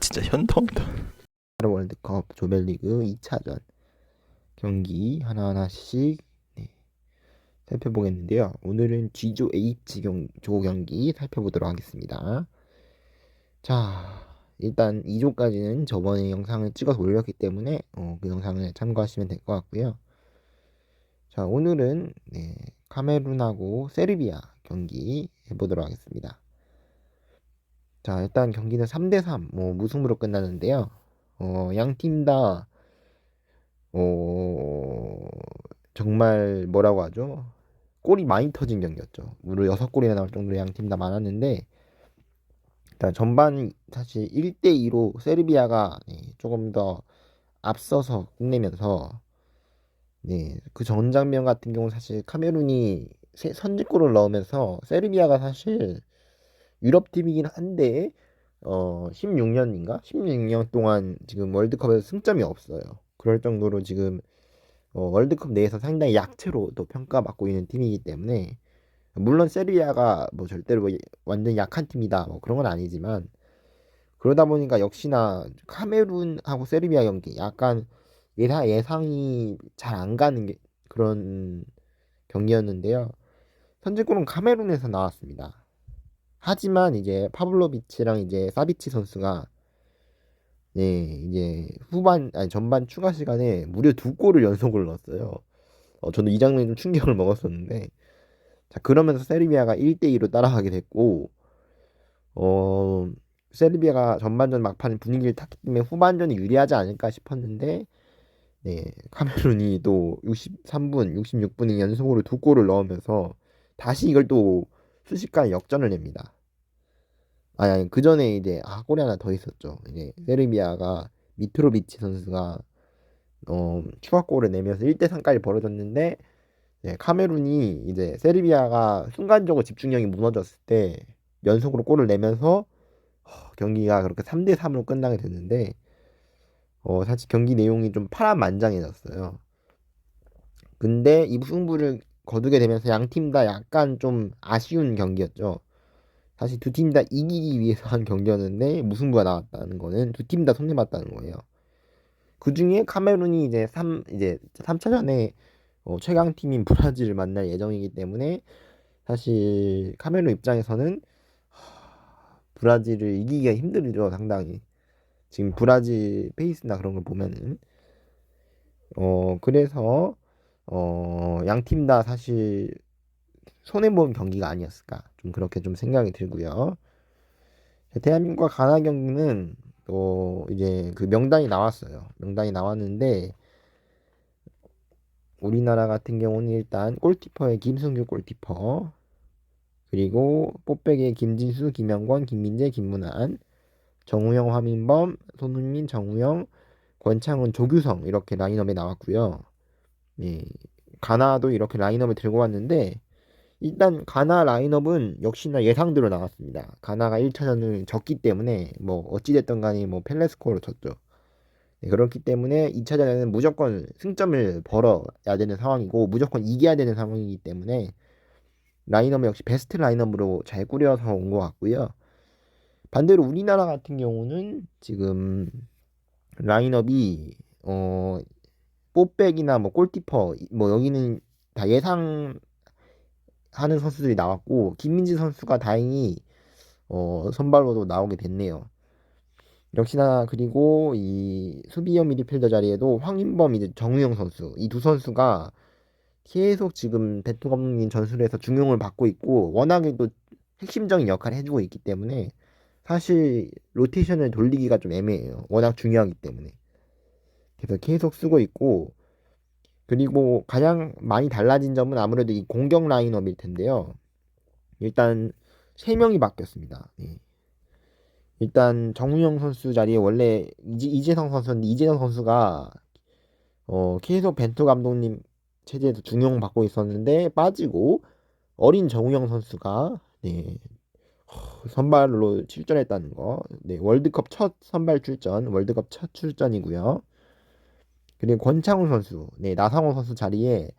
진짜 현타온다. 월드컵 조별리그 2차전 경기 하나하나씩 살펴보겠는데요. 오늘은 G조 H 조 경기 살펴보도록 하겠습니다. 자, 일단 2조까지는 저번에 영상을 찍어서 올렸기 때문에 그 영상을 참고하시면 될 것 같고요. 자, 오늘은 카메룬하고 세르비아 경기 해보도록 하겠습니다. 자, 일단 경기는 3대3 무승부로 끝나는데요. 양 팀 다 정말 뭐라고 하죠? 골이 많이 터진 경기였죠. 무려 6골이나 나올 정도로 양 팀 다 많았는데 일단 전반 사실 1대2로 세르비아가 조금 더 앞서서 끝내면서 그 전 장면 같은 경우는 사실 카메룬이 선제골을 넣으면서 세르비아가 사실 유럽 팀이긴 한데 16년인가? 16년 동안 지금 월드컵에서 승점이 없어요. 그럴 정도로 지금 월드컵 내에서 상당히 약체로 또 평가받고 있는 팀이기 때문에 물론 세르비아가 뭐 절대로 완전 약한 팀이다 뭐 그런 건 아니지만 그러다 보니까 역시나 카메룬하고 세르비아 경기 약간 예상이 잘 안 가는 그런 경기였는데요. 선제골은 카메룬에서 나왔습니다. 하지만 이제 파블로비치랑 이제 사비치 선수가 이제 전반 추가 시간에 무려 2골을 연속을 넣었어요. 저도 이 장면이 좀 충격을 먹었었는데 자 그러면서 세르비아가 1대2로 따라가게 됐고 어 세르비아가 전반전 막판 분위기를 탔기 때문에 후반전이 유리하지 않을까 싶었는데 카메룬이 또 63분, 66분에 연속으로 2골을 넣으면서 다시 이걸 또 순식간에 역전을 냅니다. 아니 그 전에 이제 골이 하나 더 있었죠. 이제 세르비아가 미트로비치 선수가 추가골을 내면서 1대3까지 벌어졌는데 카메룬이 이제 세르비아가 순간적으로 집중력이 무너졌을 때 연속으로 골을 내면서 경기가 그렇게 3대3으로 끝나게 됐는데 사실 경기 내용이 좀 파란만장해졌어요. 근데 이 승부를 거두게 되면서 양 팀 다 약간 좀 아쉬운 경기였죠. 사실 두 팀 다 이기기 위해서 한 경기였는데 무승부가 나왔다는 거는 두 팀 다 손해봤다는 거예요. 그 중에 카메룬이 이제 3차전에 최강 팀인 브라질을 만날 예정이기 때문에 사실 카메룬 입장에서는 브라질을 이기기가 힘들죠, 상당히. 지금 브라질 페이스나 그런 걸 보면은 그래서 양 팀 다 사실 손해본 경기가 아니었을까 좀 그렇게 좀 생각이 들고요. 대한민국과 가나 경기는 이제 그 명단이 나왔어요. 명단이 나왔는데 우리나라 같은 경우는 일단 골키퍼의 김승규 골키퍼, 그리고 뽀백의 김진수, 김영권, 김민재, 김문환, 정우영, 화민범, 손흥민, 정우영, 권창훈, 조규성 이렇게 라인업에 나왔고요. 예, 가나도 이렇게 라인업을 들고 왔는데 일단 가나 라인업은 역시나 예상대로 나왔습니다. 가나가 1차전을 졌기 때문에 뭐 어찌됐든 간에 뭐 펠레스코어로 졌죠. 그렇기 때문에 2차전에는 무조건 승점을 벌어야 되는 상황이고 무조건 이겨야 되는 상황이기 때문에 라인업은 역시 베스트 라인업으로 잘 꾸려서 온 것 같고요. 반대로 우리나라 같은 경우는 지금 라인업이 뽀백이나 뭐 골키퍼 뭐 여기는 다 예상하는 선수들이 나왔고 김민지 선수가 다행히 선발로도 나오게 됐네요. 역시나 그리고 이 수비형 미드필더 자리에도 황인범 이제 정우영 선수 이 두 선수가 계속 지금 베토 감독님 전술에서 중용을 받고 있고 워낙에 또 핵심적인 역할을 해주고 있기 때문에 사실 로테이션을 돌리기가 좀 애매해요. 워낙 중요하기 때문에. 그래서 계속 쓰고 있고 그리고 가장 많이 달라진 점은 아무래도 이 공격 라인업일 텐데요. 일단 3명이 바뀌었습니다. 일단 정우영 선수 자리에 원래 이재성 선수인데 이재성 선수가 계속 벤투 감독님 체제에서 중용받고 있었는데 빠지고 어린 정우영 선수가 선발로 출전했다는 거. 월드컵 첫 선발 출전, 월드컵 첫 출전이고요. 그리고 권창훈 선수, 나상호 선수 자리에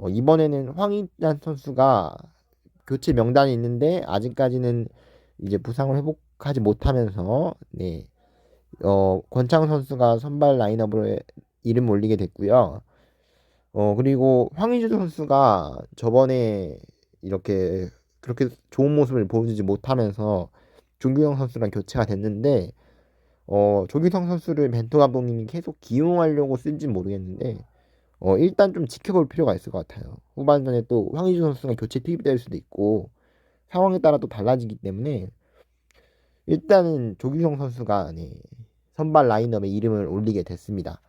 이번에는 황희찬 선수가 교체 명단이 있는데 아직까지는 이제 부상을 회복하지 못하면서 권창 선수가 선발 라인업으로 이름 올리게 됐고요. 그리고 황의조 선수가 저번에 이렇게 그렇게 좋은 모습을 보여주지 못하면서 조규성 선수랑 교체가 됐는데, 조규성 선수를 벤투 감독님이 계속 기용하려고 쓴진 모르겠는데, 일단 좀 지켜볼 필요가 있을 것 같아요. 후반전에 또 황의조 선수가 교체 투입될 수도 있고, 상황에 따라 또 달라지기 때문에, 일단은 조규성 선수가 네, 선발 라인업에 이름을 올리게 됐습니다.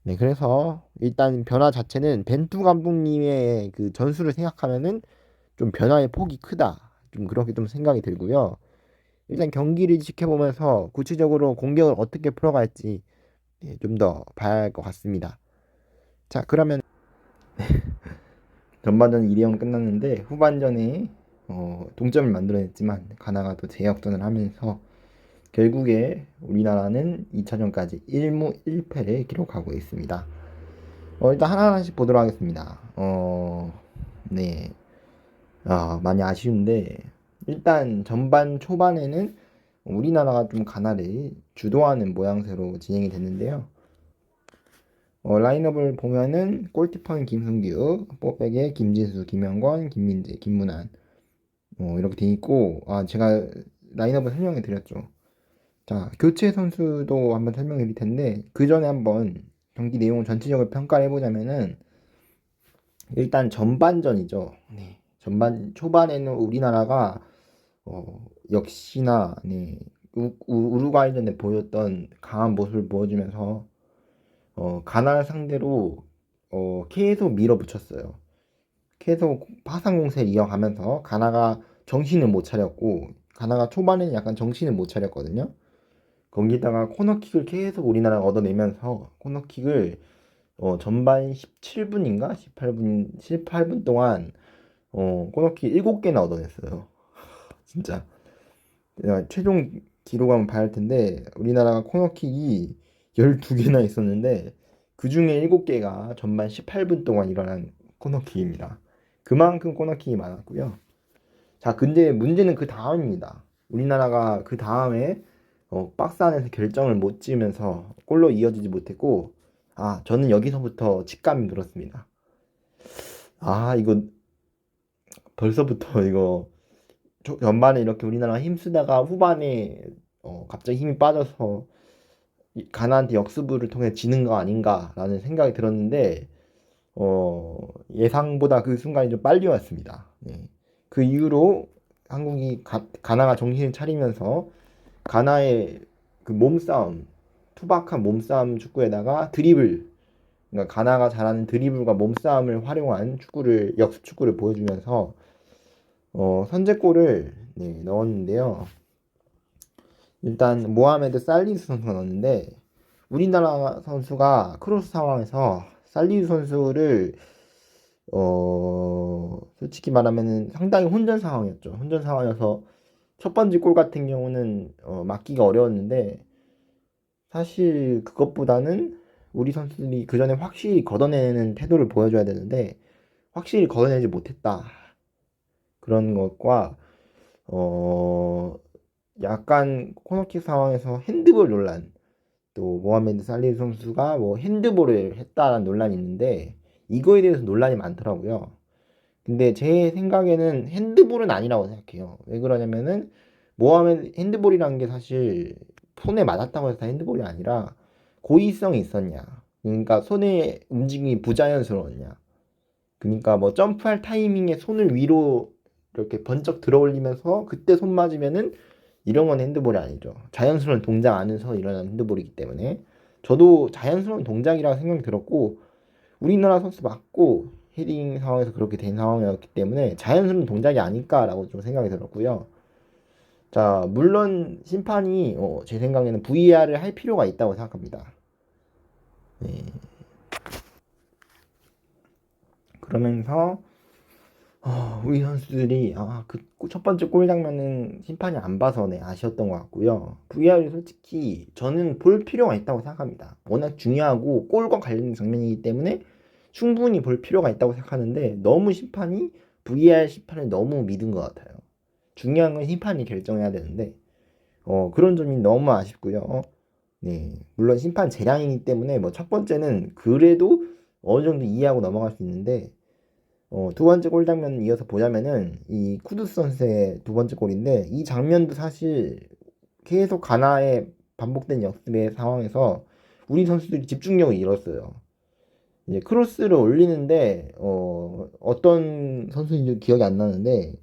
네, 그래서 일단 변화 자체는 벤투 감독님의 그 전술을 생각하면은 좀 변화의 폭이 크다. 좀 그렇게 좀 생각이 들고요. 일단 경기를 지켜보면서 구체적으로 공격을 어떻게 풀어갈지 좀 더 봐야 할 것 같습니다. 자, 그러면 전반전 2대0 끝났는데 후반전에 동점을 만들어냈지만 가나가 또 재역전을 하면서 결국에 우리나라는 2차전까지 1무 1패를 기록하고 있습니다. 일단 하나하나씩 보도록 하겠습니다. 네. 많이 아쉬운데 일단 전반 초반에는 우리나라가 좀 가나를 주도하는 모양새로 진행이 됐는데요. 라인업을 보면은 골키퍼는 김승규, 뽀백에 김진수, 김영권, 김민재, 김문환 이렇게 돼 있고, 제가 라인업을 설명해 드렸죠. 자, 교체 선수도 한번 설명해 드릴 텐데 그 전에 한번 경기 내용을 전체적으로 평가를 해보자면은 일단 전반전이죠. 네. 전반 초반에는 우리나라가 역시나 네, 우루과이전에 보였던 강한 모습을 보여주면서 가나를 상대로 계속 밀어붙였어요. 계속 파상 공세를 이어가면서 가나가 정신을 못 차렸고, 가나가 초반에는 약간 정신을 못 차렸거든요. 거기다가 코너킥을 계속 우리나라가 얻어내면서 코너킥을 전반 17분인가 18분 동안 코너킥 7개나 얻어냈어요. 진짜 최종 기록 한번 봐야 할 텐데 우리나라가 코너킥이 12개나 있었는데 그 중에 7개가 전반 18분 동안 일어난 코너킥입니다. 그만큼 코너킥이 많았고요. 자, 근데 문제는 그 다음입니다. 우리나라가 그 다음에 박스 안에서 결정을 못 지으면서 골로 이어지지 못했고, 저는 여기서부터 직감이 들었습니다. 이거 벌써부터 이거 전반에 이렇게 우리나라가 힘쓰다가 후반에 갑자기 힘이 빠져서 가나한테 역습을 통해 지는 거 아닌가라는 생각이 들었는데 예상보다 그 순간이 좀 빨리 왔습니다. 네. 그 이후로 한국이 가나가 정신을 차리면서 가나의 그 몸싸움, 투박한 몸싸움 축구에다가 드리블, 그러니까 가나가 잘하는 드리블과 몸싸움을 활용한 축구를 역습 축구를 보여주면서 선제골을 넣었는데요. 일단 모하메드 살리스 선수가 넣었는데 우리나라 선수가 크로스 상황에서 살리스 선수를 솔직히 말하면은 상당히 혼전 상황이었죠. 혼전 상황이어서 첫 번째 골 같은 경우는 막기가 어려웠는데 사실 그것보다는 우리 선수들이 그 전에 확실히 걷어내는 태도를 보여줘야 되는데 확실히 걷어내지 못했다. 그런 것과 약간 코너킥 상황에서 핸드볼 논란, 또 모하메드 살리 선수가 뭐 핸드볼을 했다는 논란이 있는데 이거에 대해서 논란이 많더라고요. 근데 제 생각에는 핸드볼은 아니라고 생각해요. 왜 그러냐면은 모하메드 핸드볼이라는 게 사실 손에 맞았다고 해서 다 핸드볼이 아니라 고의성이 있었냐. 그러니까 손의 움직임이 부자연스러웠냐. 그러니까 뭐 점프할 타이밍에 손을 위로 이렇게 번쩍 들어 올리면서 그때 손 맞으면은 이런 건 핸드볼이 아니죠. 자연스러운 동작 안에서 일어나는 핸드볼이기 때문에 저도 자연스러운 동작이라고 생각이 들었고 우리나라 선수 맞고 헤딩 상황에서 그렇게 된 상황이었기 때문에 자연스러운 동작이 아닐까라고 좀 생각이 들었고요. 자, 물론 심판이 제 생각에는 VAR을 할 필요가 있다고 생각합니다. 네. 그러면서 우리 선수들이 그 첫 번째 골 장면은 심판이 안 봐서 아쉬웠던 것 같고요. VR이 솔직히 저는 볼 필요가 있다고 생각합니다. 워낙 중요하고 골과 관련된 장면이기 때문에 충분히 볼 필요가 있다고 생각하는데 너무 심판이 VAR 심판을 너무 믿은 것 같아요. 중요한 건 심판이 결정해야 되는데 그런 점이 너무 아쉽고요. 네, 물론 심판 재량이기 때문에 뭐 첫 번째는 그래도 어느 정도 이해하고 넘어갈 수 있는데 두 번째 골 장면 이어서 보자면은 이 쿠두스 선수의 두 번째 골인데 이 장면도 사실 계속 가나의 반복된 역습의 상황에서 우리 선수들이 집중력을 잃었어요. 이제 크로스를 올리는데 어떤 선수인지 기억이 안 나는데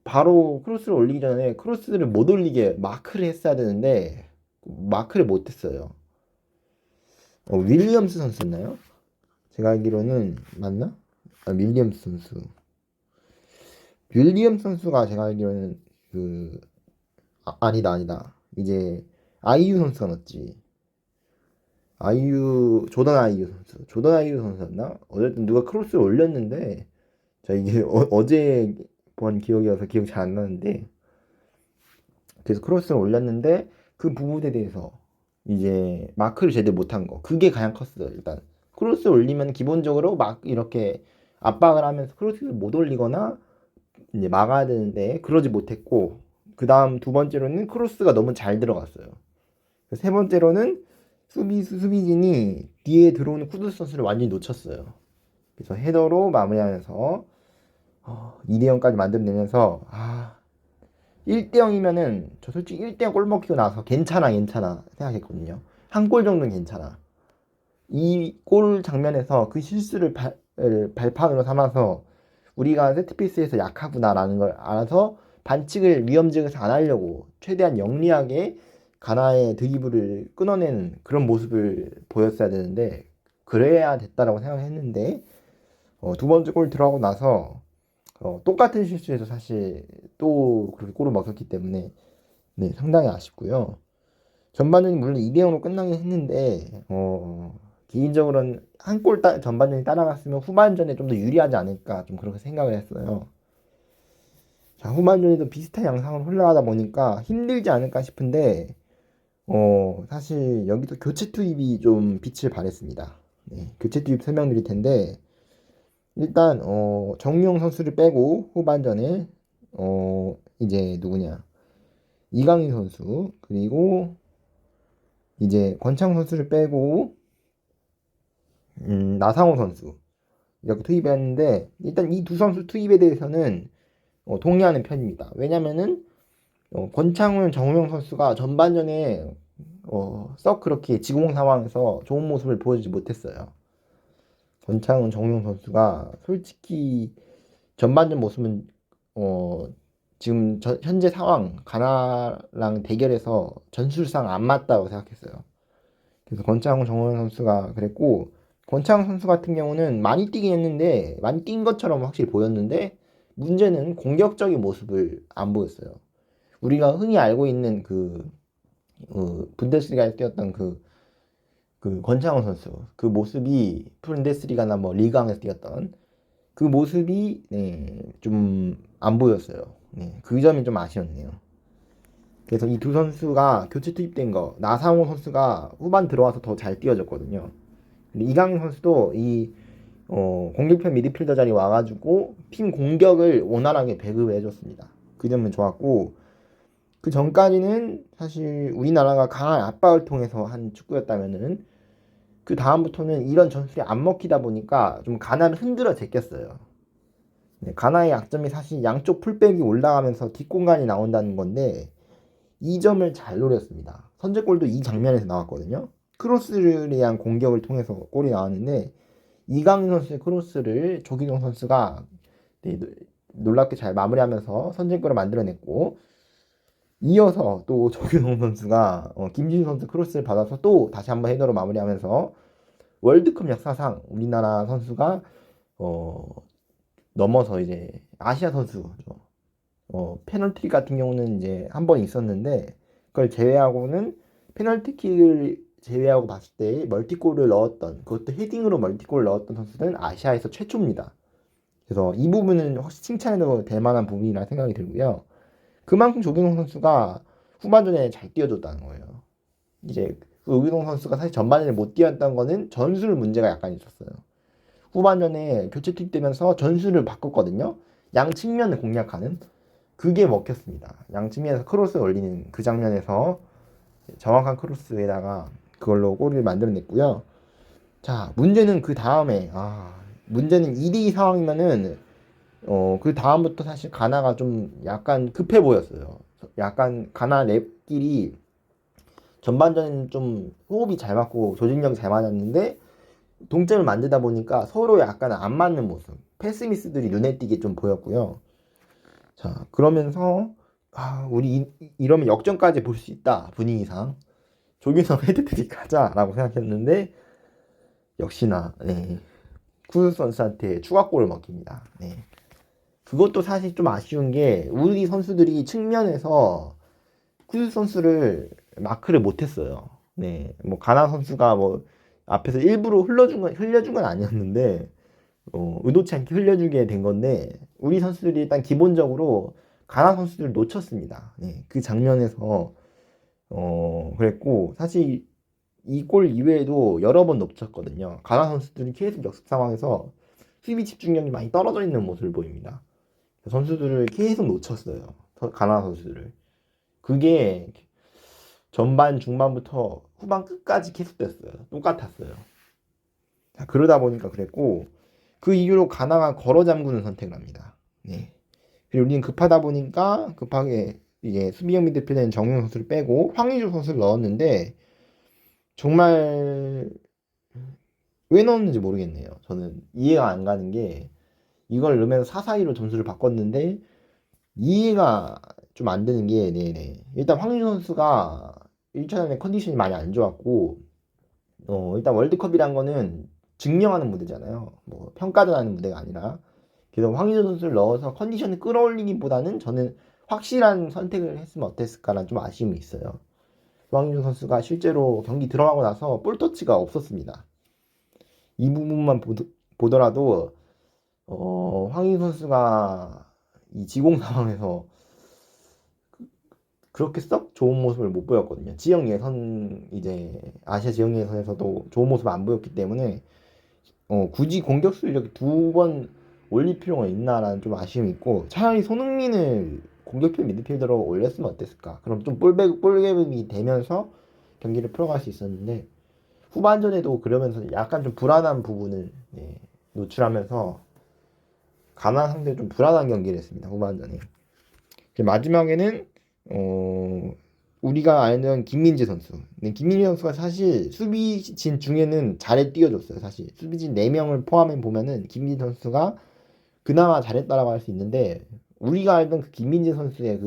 바로 크로스를 올리기 전에 크로스를 못 올리게 마크를 했어야 되는데 마크를 못 했어요. 윌리엄스 선수였나요? 제가 알기로는 맞나? 윌리엄스 선수. 윌리엄스 선수가 제가 알기로는 그 아니다. 이제 아이유 선수가 맞지. 아이유 조던 아이유 선수. 조던 아이유 선수였나? 어쨌든 누가 크로스를 올렸는데 자 이게 어제 본 기억이어서 기억 잘 안 나는데 그래서 크로스를 올렸는데 그 부분에 대해서 이제 마크를 제대로 못한 거 그게 가장 컸어요. 일단 크로스 올리면 기본적으로 막 이렇게 압박을 하면서 크로스를 못 올리거나 이제 막아야 되는데 그러지 못했고 그 다음 두 번째로는 크로스가 너무 잘 들어갔어요. 세 번째로는 수비진이 뒤에 들어오는 쿠두스 선수를 완전히 놓쳤어요. 그래서 헤더로 마무리하면서 2대 0까지 만들어내면서 1대 0이면은 저 솔직히 1대 0 골 먹히고 나서 괜찮아 생각했거든요. 한 골 정도는 괜찮아. 이 골 장면에서 그 실수를 발판으로 삼아서 우리가 세트피스에서 약하구나라는 걸 알아서 반칙을 위험지역에서 안 하려고 최대한 영리하게 가나의 드리블을 끊어내는 그런 모습을 보였어야 되는데 그래야 됐다라고 생각했는데 두 번째 골 들어가고 나서 똑같은 실수에서 사실 또 그렇게 골을 먹었기 때문에 네, 상당히 아쉽고요. 전반전이 물론 2대 0으로 끝나긴 했는데 개인적으로는 한 골 전반전이 따라갔으면 후반전에 좀 더 유리하지 않을까 좀 그렇게 생각을 했어요. 자, 후반전에도 비슷한 양상으로 흘러가다 보니까 힘들지 않을까 싶은데 사실 여기서 교체 투입이 좀 빛을 발했습니다. 네, 교체 투입 설명드릴 텐데 일단 정우영 선수를 빼고 후반전에 이제 누구냐 이강인 선수 그리고 이제 권창 선수를 빼고 나상호 선수 이렇게 투입했는데 일단 이 두 선수 투입에 대해서는 동의하는 편입니다. 왜냐면은 권창훈, 정우영 선수가 전반전에 썩 그렇게 지공 상황에서 좋은 모습을 보여주지 못했어요. 권창훈, 정우영 선수가 솔직히 전반전 모습은 지금 현재 상황 가나랑 대결에서 전술상 안 맞다고 생각했어요. 그래서 권창훈, 정우영 선수가 그랬고 권창훈 선수 같은 경우는 많이 뛰긴 했는데 많이 뛴 것처럼 확실히 보였는데 문제는 공격적인 모습을 안 보였어요. 우리가 흔히 알고 있는 분데스리가에 뛰었던 그 권창훈 선수 그 모습이 분데스리가나 뭐 리강에서 뛰었던 그 모습이 네, 좀 안 보였어요. 네, 그 점이 좀 아쉬웠네요. 그래서 이 두 선수가 교체 투입된 거 나상호 선수가 후반 들어와서 더 잘 뛰어줬거든요. 근데 이강인 선수도 이 공격편 미드필더 자리 와가지고 팀 공격을 원활하게 배급을 해줬습니다. 그 점은 좋았고 그 전까지는 사실 우리나라가 강한 압박을 통해서 한 축구였다면은 그 다음부터는 이런 전술이 안 먹히다 보니까 좀 가나를 흔들어 제꼈어요. 네, 가나의 약점이 사실 양쪽 풀백이 올라가면서 뒷공간이 나온다는 건데 이 점을 잘 노렸습니다. 선제골도 이 장면에서 나왔거든요. 크로스를 위한 공격을 통해서 골이 나왔는데 이강인 선수의 크로스를 조기종 선수가 네, 놀랍게 잘 마무리하면서 선제골을 만들어냈고 이어서 또 조규성 선수가 김진우 선수 크로스를 받아서 또 다시 한번 헤더로 마무리하면서 월드컵 역사상 우리나라 선수가 어, 넘어서 이제 아시아 선수 페널티 같은 경우는 이제 한 번 있었는데 그걸 제외하고는 페널티킥을 제외하고 봤을 때 멀티골을 넣었던 그것도 헤딩으로 멀티골을 넣었던 선수는 아시아에서 최초입니다. 그래서 이 부분은 확실히 칭찬해도 될 만한 부분이라 생각이 들고요. 그만큼 조기동 선수가 후반전에 잘 뛰어줬다는 거예요. 이제 조기동 선수가 사실 전반전에 못 뛰었던 거는 전술 문제가 약간 있었어요. 후반전에 교체 투입되면서 전술을 바꿨거든요. 양 측면을 공략하는 그게 먹혔습니다. 양측면에서 크로스 올리는 그 장면에서 정확한 크로스에다가 그걸로 골을 만들어냈고요. 자, 문제는 그 다음에 문제는 2대2 상황이면은 그 다음부터 사실 가나가 좀 약간 급해 보였어요. 약간 가나 랩끼리 전반전에는 좀 호흡이 잘 맞고 조직력이 잘 맞았는데 동점을 만들다 보니까 서로 약간 안 맞는 모습, 패스 미스들이 눈에 띄게 좀 보였고요. 자, 그러면서 우리 이러면 역전까지 볼 수 있다 분위기상 조규성 헤드트릭 가자라고 생각했는데 역시나 쿠스 선수한테 추가골을 먹힙니다. 네. 그것도 사실 좀 아쉬운 게 우리 선수들이 측면에서 쿠스 선수를 마크를 못했어요. 네, 뭐 가나 선수가 뭐 앞에서 일부러 흘려준 건 아니었는데 의도치 않게 흘려주게 된 건데 우리 선수들이 일단 기본적으로 가나 선수들을 놓쳤습니다. 네, 그 장면에서 그랬고 사실 이 골 이외에도 여러 번 놓쳤거든요. 가나 선수들이 계속 역습 상황에서 수비 집중력이 많이 떨어져 있는 모습을 보입니다. 선수들을 계속 놓쳤어요. 가나 선수들을. 그게 전반 중반부터 후반 끝까지 계속됐어요. 똑같았어요. 자, 그러다 보니까 그랬고 그 이후로 가나가 걸어 잠그는 선택을 합니다. 네. 그리고 우리는 급하다 보니까 급하게 이제 수비형 미드필더인 정용 선수를 빼고 황의조 선수를 넣었는데 정말 왜 넣었는지 모르겠네요. 저는 이해가 안 가는 게 이걸 넣으면서 4-4-2로 점수를 바꿨는데 이해가 좀 안 되는 게 네네. 일단 황의조 선수가 1차전에 컨디션이 많이 안 좋았고 일단 월드컵이란 거는 증명하는 무대잖아요. 뭐 평가전하는 무대가 아니라. 그래서 황의조 선수를 넣어서 컨디션을 끌어올리기보다는 저는 확실한 선택을 했으면 어땠을까라는 좀 아쉬움이 있어요. 황의조 선수가 실제로 경기 들어가고 나서 볼터치가 없었습니다. 이 부분만 보더라도 황의조 선수가 이 지공 상황에서 그렇게 썩 좋은 모습을 못 보였거든요. 지역 예선 이제 아시아 지역 예선에서도 좋은 모습을 안 보였기 때문에 굳이 공격수 이렇게 두 번 올릴 필요가 있나라는 좀 아쉬움이 있고 차라리 손흥민을 공격형 미드필더로 올렸으면 어땠을까? 그럼 좀 볼갭이 되면서 경기를 풀어갈 수 있었는데 후반전에도 그러면서 약간 좀 불안한 부분을 노출하면서 가나 상대 좀 불안한 경기를 했습니다. 후반전에. 마지막에는 우리가 아는 김민재 선수. 근데 김민재 선수가 사실 수비진 중에는 잘해 뛰어줬어요. 사실 수비진 4명을 포함해 보면은 김민재 선수가 그나마 잘했다라고 할 수 있는데 우리가 알던 그 김민재 선수의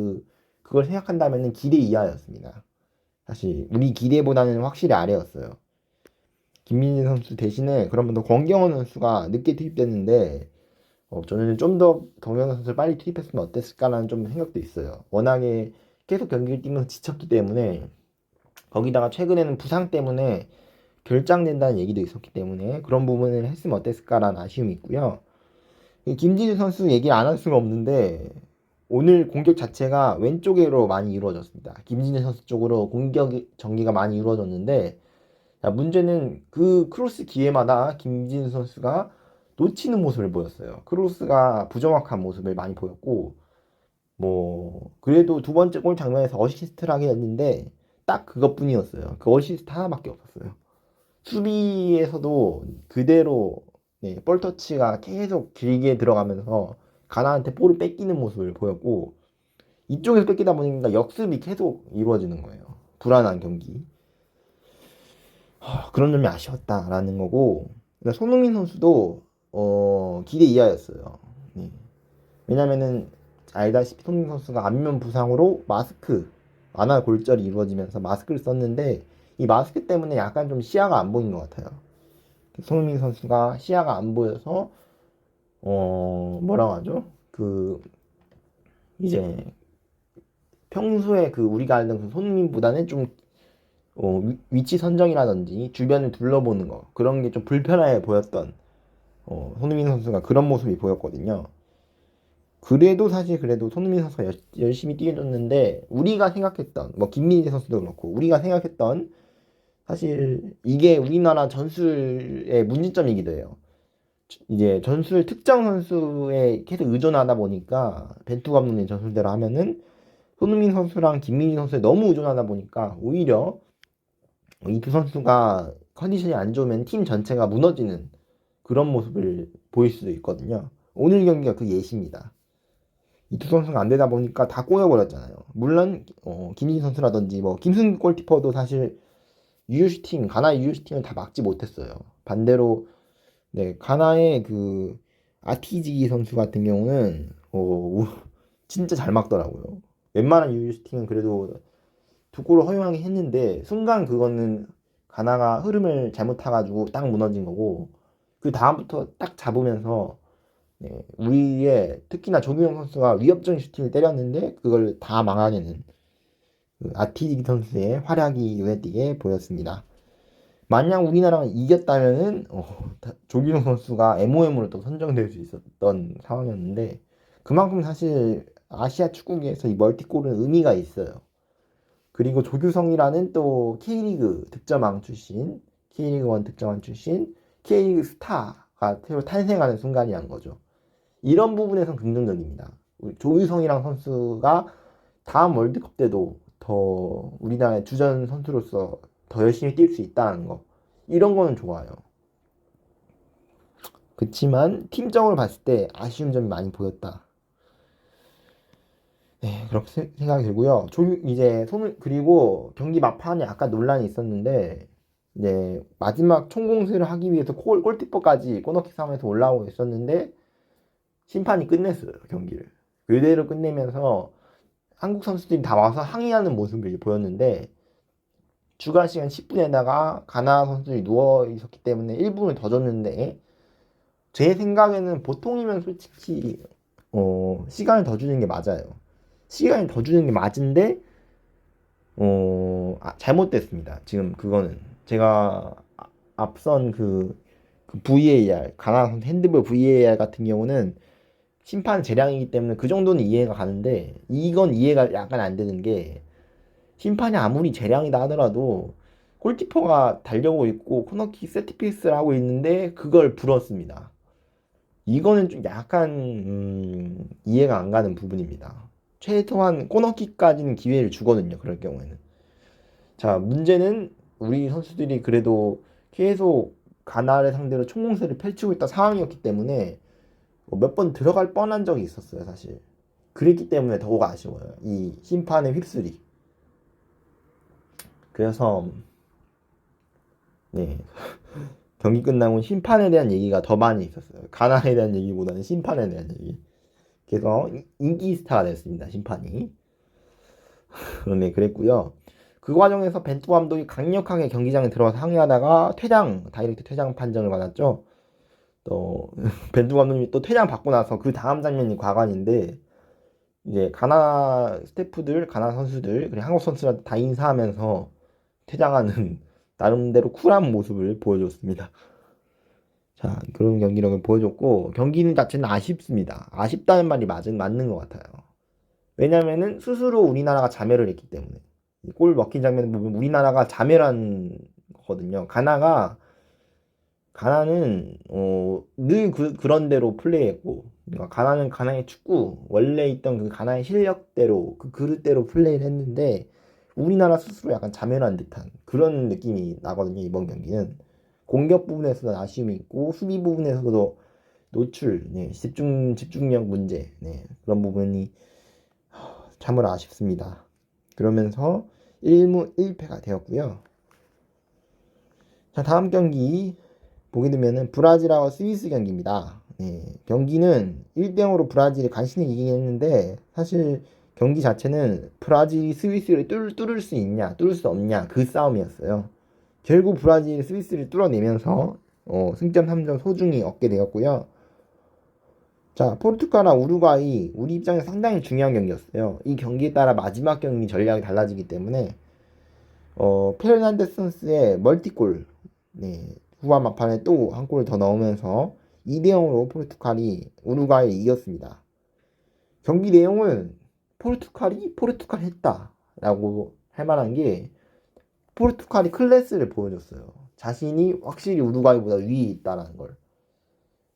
그걸 생각한다면은 기대 이하였습니다. 사실 우리 기대보다는 확실히 아래였어요. 김민재 선수 대신에 그러면 더 권경원 선수가 늦게 투입됐는데 저는 좀 더 경영 선수를 빨리 투입했으면 어땠을까라는 좀 생각도 있어요. 워낙에 계속 경기를 뛰면서 지쳤기 때문에 거기다가 최근에는 부상 때문에 결장된다는 얘기도 있었기 때문에 그런 부분을 했으면 어땠을까라는 아쉬움이 있고요. 김진우 선수 얘기 안 할 수가 없는데 오늘 공격 자체가 왼쪽으로 많이 이루어졌습니다. 김진우 선수 쪽으로 공격 전개가 많이 이루어졌는데 문제는 그 크로스 기회마다 김진우 선수가 놓치는 모습을 보였어요. 크로스가 부정확한 모습을 많이 보였고 뭐 그래도 두 번째 골 장면에서 어시스트를 하게 됐는데 딱 그것뿐이었어요. 그 어시스트 하나밖에 없었어요. 수비에서도 그대로 볼터치가 계속 길게 들어가면서 가나한테 볼을 뺏기는 모습을 보였고 이쪽에서 뺏기다 보니까 역습이 계속 이루어지는 거예요. 불안한 경기. 그런 점이 아쉬웠다라는 거고 손흥민 선수도 기대 이하였어요. 네. 왜냐면은 알다시피 손흥민 선수가 안면 부상으로 마스크 안아 골절이 이루어지면서 마스크를 썼는데 이 마스크 때문에 약간 좀 시야가 안 보인 것 같아요. 손흥민 선수가 시야가 안 보여서 뭐라고 하죠? 이제 평소에 우리가 알던 그 손흥민보다는 좀 위치 선정이라든지 주변을 둘러보는 거 그런 게 좀 불편해 보였던 손흥민 선수가 그런 모습이 보였거든요. 그래도 손흥민 선수가 열심히 뛰어줬는데 우리가 생각했던 뭐 김민재 선수도 그렇고 우리가 생각했던 사실 이게 우리나라 전술의 문제점이기도 해요. 이제 전술 특정 선수에 계속 의존하다 보니까 벤투 감독님 전술대로 하면은 손흥민 선수랑 김민희 선수에 너무 의존하다 보니까 오히려 이 두 선수가 컨디션이 안 좋으면 팀 전체가 무너지는 그런 모습을 보일 수도 있거든요. 오늘 경기가 그 예시입니다. 이 두 선수가 안 되다 보니까 다 꼬여버렸잖아요. 물론 김민희 선수라든지 뭐 김승규 골키퍼도 사실 유효슈팅, 가나 유효슈팅을 다 막지 못했어요. 반대로 네, 가나의 그 아티지 선수 같은 경우는 진짜 잘 막더라고요. 웬만한 유효슈팅은 그래도 두 골을 허용하긴 했는데 순간 그거는 가나가 흐름을 잘못 타가지고 딱 무너진 거고 그 다음부터 딱 잡으면서 네, 우리의 특히나 조규영 선수가 위협적인 슈팅을 때렸는데 그걸 다 막아내는 그 아티지 선수의 활약이 눈에 띄게 보였습니다. 만약 우리나라가 이겼다면은 조규영 선수가 MOM으로 또 선정될 수 있었던 상황이었는데 그만큼 사실 아시아 축구계에서 이 멀티골은 의미가 있어요. 그리고 조규성이라는 또 K리그 득점왕 출신, K리그 1 득점왕 출신, K리그 스타가 새로 탄생하는 순간이란 거죠. 이런 부분에선 긍정적입니다. 조규성이랑 선수가 다음 월드컵 때도 더 우리나라의 주전 선수로서 더 열심히 뛸 수 있다는 거. 이런 거는 좋아요. 그렇지만 팀적으로 봤을 때 아쉬운 점이 많이 보였다. 네, 그렇게 생각이 들고요. 이제 그리고 경기 막판에 아까 논란이 있었는데 이제 마지막 총공세를 하기 위해서 골키퍼까지 코너킥 상황에서 올라오고 있었는데 심판이 끝냈어요, 경기를. 그대로 끝내면서 한국 선수들이 다 와서 항의하는 모습을 보였는데 추가 시간 10분에다가 가나 선수들이 누워 있었기 때문에 1분을 더 줬는데 제 생각에는 보통이면 솔직히 시간을 더 주는 게 맞아요. 시간을 더 주는 게 맞은데 잘못됐습니다. 지금 그거는 제가 앞선 그 VAR 가나 선수 핸드볼 VAR 같은 경우는 심판 재량이기 때문에 그 정도는 이해가 가는데 이건 이해가 약간 안 되는 게 심판이 아무리 재량이다 하더라도 골키퍼가 달려고 있고 코너킥 세트피스를 하고 있는데 그걸 불었습니다. 이거는 좀 약간 이해가 안 가는 부분입니다. 최소한 코너킥까지는 기회를 주거든요. 그럴 경우에는. 자, 문제는 우리 선수들이 그래도 계속 가나를 상대로 총공세를 펼치고 있던 상황이었기 때문에 몇 번 들어갈 뻔한 적이 있었어요, 사실. 그랬기 때문에 더욱 아쉬워요. 이 심판의 휩쓸이. 그래서 네. 경기 끝나고 심판에 대한 얘기가 더 많이 있었어요. 가나에 대한 얘기보다는 심판에 대한 얘기. 그래서 인기 스타가 됐습니다. 심판이. 네, 그랬고요. 그 과정에서 벤투 감독이 강력하게 경기장에 들어가서 항의하다가 다이렉트 퇴장 판정을 받았죠. 또 벤투 감독님이 또 퇴장 받고 나서 그 다음 장면이 과관인데 이제 가나 스태프들, 가나 선수들, 그리고 한국 선수들한테 다 인사하면서 퇴장하는 나름대로 쿨한 모습을 보여줬습니다. 자, 그런 경기력을 보여줬고 경기는 자체는 아쉽습니다. 아쉽다는 말이 맞는 것 같아요. 왜냐면은 스스로 우리나라가 자멸을 했기 때문에 골 먹힌 장면을 보면 우리나라가 자멸한 거거든요. 가나는 늘 그런 대로 플레이했고 그러니까 가나는 가나의 축구 원래 있던 그 가나의 실력대로 그 그릇대로 플레이를 했는데 우리나라 스스로 약간 자멸한 듯한 그런 느낌이 나거든요. 이번 경기는 공격 부분에서도 아쉬움이 있고 수비 부분에서도 노출, 네, 집중력 문제, 네, 그런 부분이 참으로 아쉽습니다. 그러면서 1무 1패가 되었고요. 자, 다음 경기 보게 되면은 브라질하고 스위스 경기입니다. 네, 경기는 1대0으로 브라질이 간신히 이기긴 했는데 사실 경기 자체는 브라질이 스위스를 뚫을 수 있냐 뚫을 수 없냐 그 싸움이었어요. 결국 브라질이 스위스를 뚫어내면서 승점 3점 소중히 얻게 되었고요. 자, 포르투갈과 우루과이 우리 입장에서 상당히 중요한 경기였어요. 이 경기에 따라 마지막 경기 전략이 달라지기 때문에 페르난데스 선수의 멀티골 네, 후반 막판에 또 한 골을 더 넣으면서 2대0으로 포르투갈이 우루과이를 이겼습니다. 경기 내용은 포르투갈이 포르투갈 했다라고 할 만한 게 포르투갈이 클래스를 보여줬어요. 자신이 확실히 우루과이보다 위에 있다는 걸.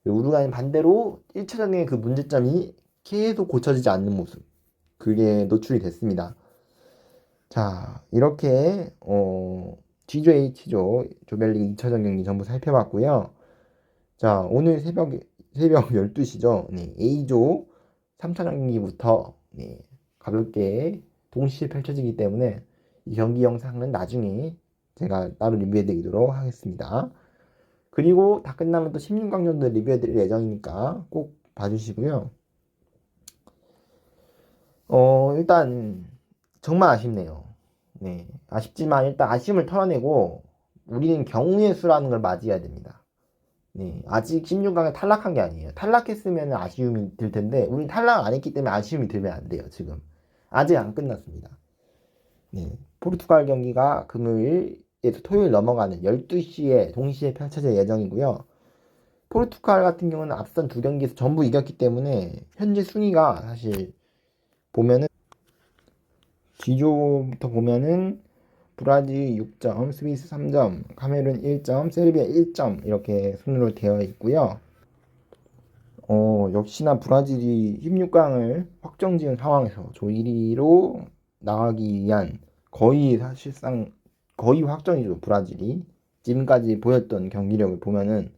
우루과이는 반대로 1차전의 그 문제점이 계속 고쳐지지 않는 모습. 그게 노출이 됐습니다. 자, 이렇게 G조, H조 조별리그 2차전 경기 전부 살펴봤고요. 자, 오늘 새벽 12시죠. 네, A조 3차전 경기부터 네, 가볍게 동시에 펼쳐지기 때문에 이 경기 영상은 나중에 제가 따로 리뷰해 드리도록 하겠습니다. 그리고 다 끝나면 또 16강전도 리뷰해 드릴 예정이니까 꼭 봐주시고요. 일단 정말 아쉽네요. 네, 아쉽지만 일단 아쉬움을 털어내고 우리는 경우의 수라는 걸 맞이해야 됩니다. 네, 아직 16강에 탈락한 게 아니에요. 탈락했으면 아쉬움이 들 텐데 우린 탈락 안 했기 때문에 아쉬움이 들면 안 돼요. 지금 아직 안 끝났습니다. 네, 포르투갈 경기가 금요일에서 토요일 넘어가는 12시에 동시에 펼쳐질 예정이고요. 포르투갈 같은 경우는 앞선 두 경기에서 전부 이겼기 때문에 현재 순위가 사실 보면은 G조부터 보면은 브라질 6점, 스위스 3점, 카메룬 1점, 세르비아 1점 이렇게 순으로 되어 있고요. 역시나 브라질이 16강을 확정지은 상황에서 조 1위로 나가기 위한 거의 사실상 거의 확정이죠. 브라질이 지금까지 보였던 경기력을 보면은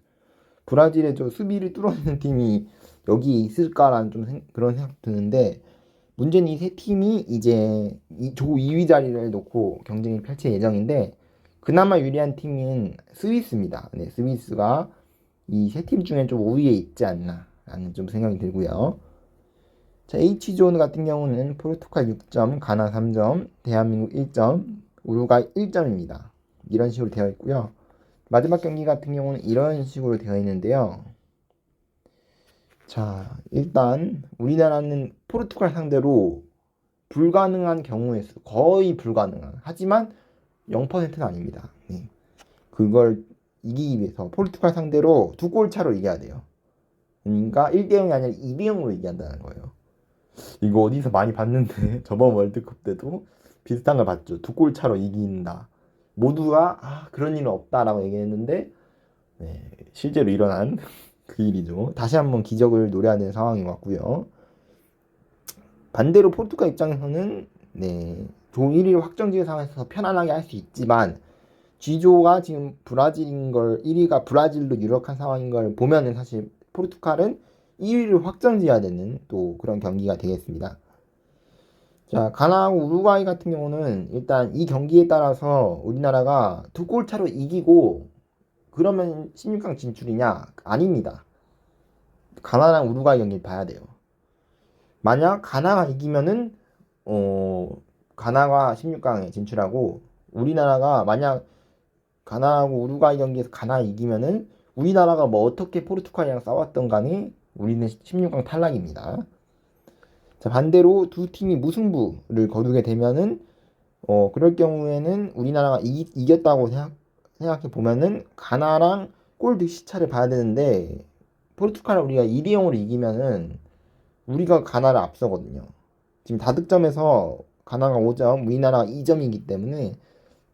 브라질의 저 수비를 뚫어내는 팀이 여기에 있을까라는 그런 생각 드는데 문제는 이 세 팀이 이제 조 2위 자리를 놓고 경쟁을 펼칠 예정인데 그나마 유리한 팀은 스위스입니다. 네, 스위스가 이 세 팀 중에 좀 우위에 있지 않나 라는 좀 생각이 들고요. 자, H존 같은 경우는 포르투갈 6점, 가나 3점, 대한민국 1점, 우루과이 1점입니다. 이런 식으로 되어 있고요. 마지막 경기 같은 경우는 이런 식으로 되어 있는데요. 자, 일단 우리나라는 포르투갈 상대로 불가능한 경우의 수, 거의 불가능한. 하지만 0%는 아닙니다. 네. 그걸 이기기 위해서 포르투갈 상대로 두 골 차로 이겨야 돼요. 그러니까 1대0이 아니라 2대0으로 이긴다는 거예요. 이거 어디서 많이 봤는데 저번 월드컵 때도 비슷한 걸 봤죠. 두 골 차로 이긴다. 모두가 그런 일은 없다라고 얘기했는데 네, 실제로 일어난 그 일이죠. 다시 한번 기적을 노려야 되는 상황이 왔고요. 반대로 포르투갈 입장에서는 네, 조 1위를 확정지은 상황에서 편안하게 할 수 있지만 G조가 지금 브라질인 걸 1위가 브라질로 유력한 상황인 걸 보면은 사실 포르투갈은 1위를 확정지어야 되는 또 그런 경기가 되겠습니다. 자, 가나하고 우루과이 같은 경우는 일단 이 경기에 따라서 우리나라가 두 골 차로 이기고 그러면 16강 진출이냐? 아닙니다. 가나랑 우루과이 경기를 봐야 돼요. 만약 가나가 이기면은 가나가 16강에 진출하고 우리나라가 만약 가나하고 우루과이 경기에서 가나 이기면은 우리나라가 뭐 어떻게 포르투갈이랑 싸웠던 간에 우리는 16강 탈락입니다. 자, 반대로 두 팀이 무승부를 거두게 되면은 그럴 경우에는 우리나라가 이겼다고 생각해 보면은 가나랑 골 득실차를 봐야 되는데 포르투갈을 우리가 2대0으로 이기면은 우리가 가나를 앞서거든요. 지금 다득점에서 가나가 5점, 우리나라가 2점이기 때문에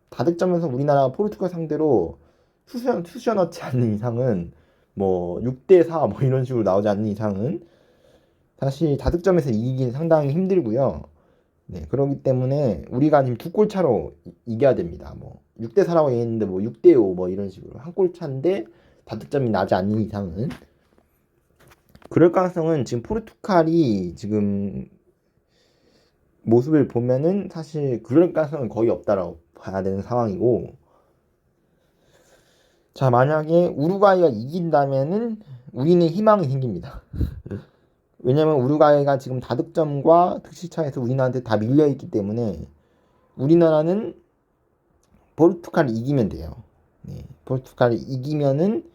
다득점에서 우리나라가 포르투갈 상대로 투셔 넣지 않는 이상은 뭐 6대4 뭐 이런 식으로 나오지 않는 이상은 사실 다득점에서 이기긴 상당히 힘들고요. 네, 그렇기 때문에 우리가 지금 두 골 차로 이겨야 됩니다. 뭐 6대4라고 얘기했는데 뭐 6대5 뭐 이런 식으로 한 골 차인데 다득점이 나지 않는 이상은 그럴 가능성은 지금 포르투갈이 지금 모습을 보면은 사실 그럴 가능성은 거의 없다라고 봐야 되는 상황이고 자 만약에 우루과이가 이긴다면은 우리는 희망이 생깁니다. 왜냐면 우루과이가 지금 다득점과 득실차에서 우리나라한테 다 밀려있기 때문에 우리나라는 포르투갈이 이기면 돼요. 네, 포르투갈이 이기면은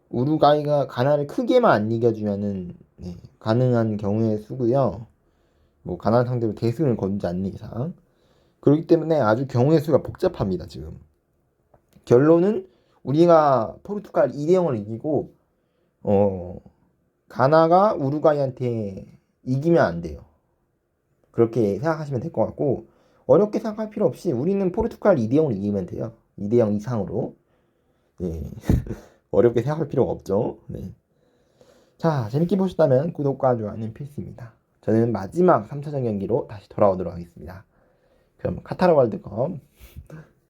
우루과이가 가나를 크게만 안 이겨주면은 네, 가능한 경우의 수고요. 뭐 가나 상대로 대승을 거두지 않는 이상 그렇기 때문에 아주 경우의 수가 복잡합니다. 지금 결론은 우리가 포르투갈 2대0을 이기고 가나가 우루과이한테 이기면 안 돼요. 그렇게 생각하시면 될 것 같고 어렵게 생각할 필요 없이 우리는 포르투갈 2대0을 이기면 돼요. 2대0 이상으로 네. 어렵게 생각할 필요가 없죠. 네. 자, 재밌게 보셨다면 구독과 좋아요는 필수입니다. 저는 마지막 3차전 경기로 다시 돌아오도록 하겠습니다. 그럼 카타르 월드컵